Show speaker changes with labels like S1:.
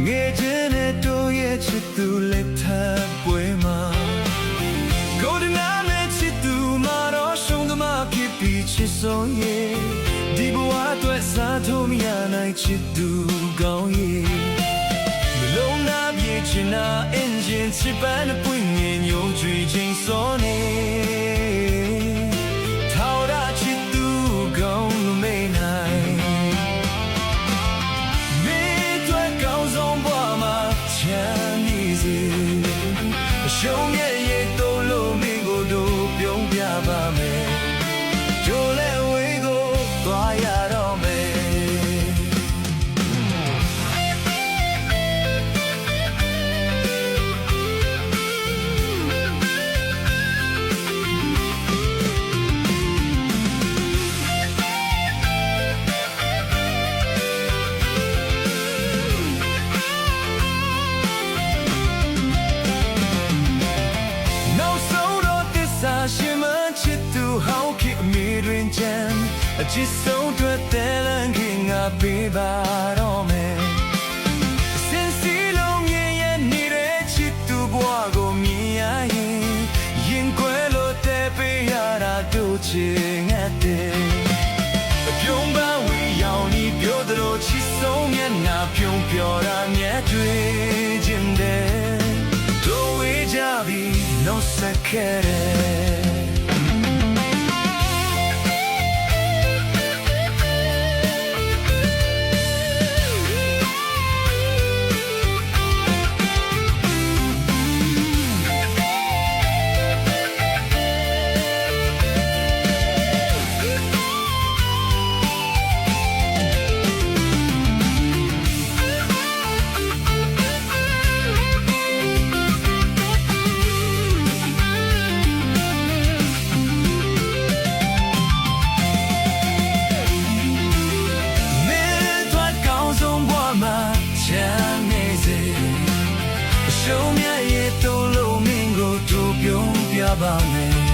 S1: ငယ်ချင်းနဲ့တို့ရဲ့ချစ်သူလက်ထပ်ပွဲမှာကိုယ်တနာနဲ့ချစ်သူမှာတော့ရှုံးသမားဖြစ်ပြီးချစ်ဆုံးရဲ့ဒီဘဝအတွက်စားထိုးမရနိုင်ချစ်သူကောင်းရဲ့မလုံးနာပြေချင်တာအင်ဂျင်ချစ်ပန်းပွင့်ငင်ညုံကြွေချင်းစောနေထောက်ရချစ်သူကောင်းလို့မေးနိုင်ရှုံးရဲ့ရဲ့တို့လို့မင်းကိုတို့ပြုံးပြပါမယ်တို့လည်းဝေးကိုသွားရတော့မယ်ရှင်မချစ်သူဟောင်းခေအမေတွင်ချမ်းအချစ်ဆုံးတွေ့တဲ့လမ်းခင်ငါပေးပါတော့မယ်စင်စီလုံးရဲ့နေတဲ့ချစ်သူဘဝကိုမြင်ရရင်ခွဲလို့တဲ့ပေးရတာတို့ချင်ငတ်တယ်ပြုံးပန်းဝေးရောင်ဤပြောသလိုချစ်ဆုံးမျက်နှာပြုံးပြောတာမြတ်တွေ့ခြင်းတယ်တို့ဝေးကြပြီနော်စခဲ့တယ်ရှုံးမြတ်ရဲ့တို့လို့မင်းကိုတို့ပြုံးပြပါမယ်